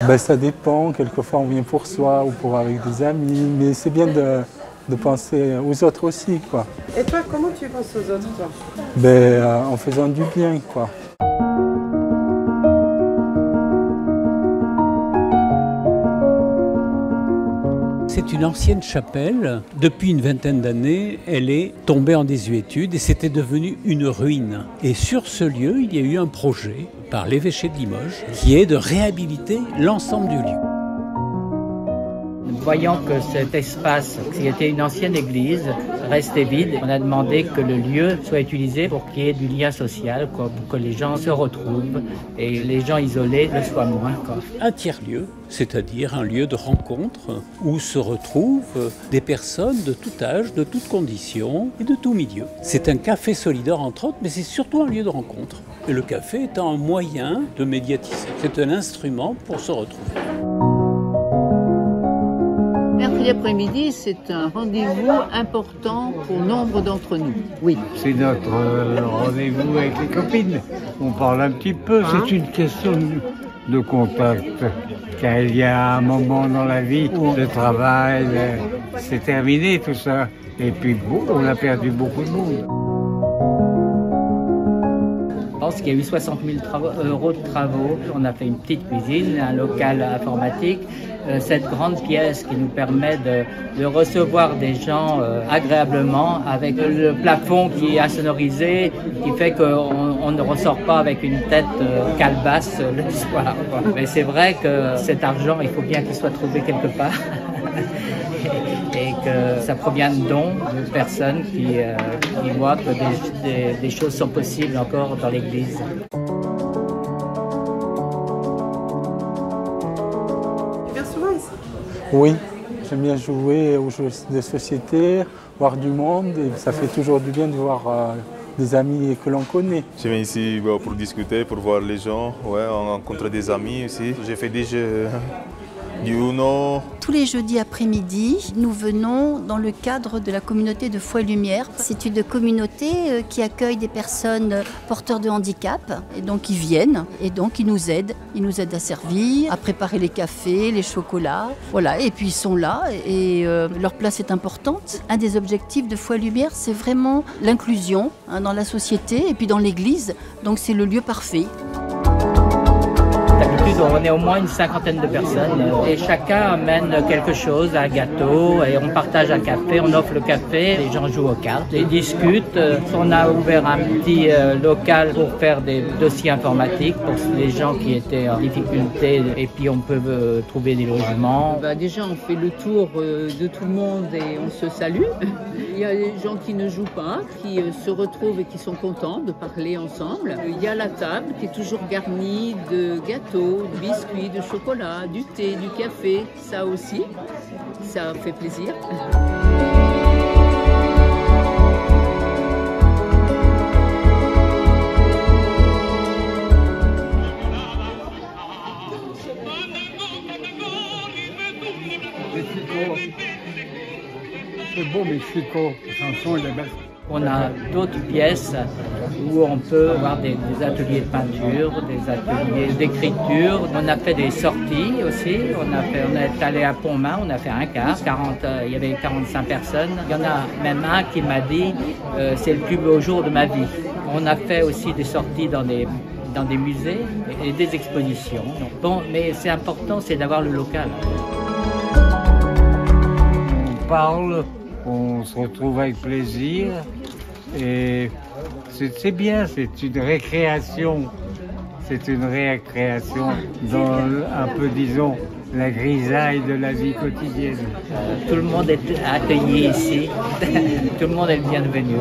Ben, ça dépend, quelquefois on vient pour soi ou pour avec des amis, mais c'est bien de penser aux autres aussi, quoi. Et toi, comment tu penses aux autres, toi? Ben, en faisant du bien, quoi. C'est une ancienne chapelle. Depuis une vingtaine d'années, elle est tombée en désuétude et c'était devenu une ruine. Et sur ce lieu, il y a eu un projet par l'évêché de Limoges qui est de réhabiliter l'ensemble du lieu. Voyant que cet espace, qui était une ancienne église, restait vide, on a demandé que le lieu soit utilisé pour qu'il y ait du lien social, quoi, pour que les gens se retrouvent et les gens isolés le soient moins, quoi. Un tiers-lieu, c'est-à-dire un lieu de rencontre où se retrouvent des personnes de tout âge, de toutes conditions et de tout milieu. C'est un café solidaire entre autres, mais c'est surtout un lieu de rencontre. Et le café étant un moyen de médiatiser. C'est un instrument pour se retrouver. Mercredi après-midi, c'est un rendez-vous important pour nombre d'entre nous. Oui, c'est notre rendez-vous avec les copines. On parle un petit peu, c'est une question de contact. Car il y a un moment dans la vie, le travail, c'est terminé tout ça. Et puis on a perdu beaucoup de monde. Je pense qu'il y a eu 60 000 euros de travaux. On a fait une petite cuisine, un local informatique, cette grande pièce qui nous permet de recevoir des gens agréablement, avec le plafond qui est insonorisé, qui fait qu'on ne ressort pas avec une tête calebasse le soir, quoi. Mais c'est vrai que cet argent, il faut bien qu'il soit trouvé quelque part. Et que ça provient de dons de personnes qui voient que des choses sont possibles encore dans l'Église. Tu viens souvent ici? Oui, j'aime bien jouer aux jeux de société, voir du monde, et ça fait toujours du bien de voir des amis que l'on connaît. Je viens ici pour discuter, pour voir les gens, on rencontre des amis aussi. J'ai fait des jeux du Uno. Tous les jeudis après-midi, nous venons dans le cadre de la communauté de Foi et Lumière. C'est une communauté qui accueille des personnes porteurs de handicap. Et donc ils viennent et donc ils nous aident. Ils nous aident à servir, à préparer les cafés, les chocolats. Voilà, et puis ils sont là et leur place est importante. Un des objectifs de Foi et Lumière, c'est vraiment l'inclusion dans la société et puis dans l'église. Donc c'est le lieu parfait. D'habitude, on est au moins une cinquantaine de personnes et chacun amène quelque chose, un gâteau, et on partage un café, on offre le café, les gens jouent aux cartes, ils discutent. On a ouvert un petit local pour faire des dossiers informatiques pour les gens qui étaient en difficulté et puis on peut trouver des logements. Déjà, on fait le tour de tout le monde et on se salue. Il y a des gens qui ne jouent pas, qui se retrouvent et qui sont contents de parler ensemble. Il y a la table qui est toujours garnie de gâteaux, de biscuits, de chocolat, du thé, du café. Ça aussi, ça fait plaisir. C'est beau Mexico, la chanson elle est belle. On a d'autres pièces où on peut avoir des ateliers de peinture, des ateliers d'écriture. On a fait des sorties aussi. On est allé à Pontmain, on a fait un quart. Il y avait 45 personnes. Il y en a même un qui m'a dit c'est le plus beau jour de ma vie. On a fait aussi des sorties dans des musées et des expositions. Donc, bon, mais c'est important, c'est d'avoir le local. On parle, on se retrouve avec plaisir et c'est bien, c'est une récréation. C'est une récréation dans un peu, disons, la grisaille de la vie quotidienne. Tout le monde est accueilli ici, tout le monde est bienvenu.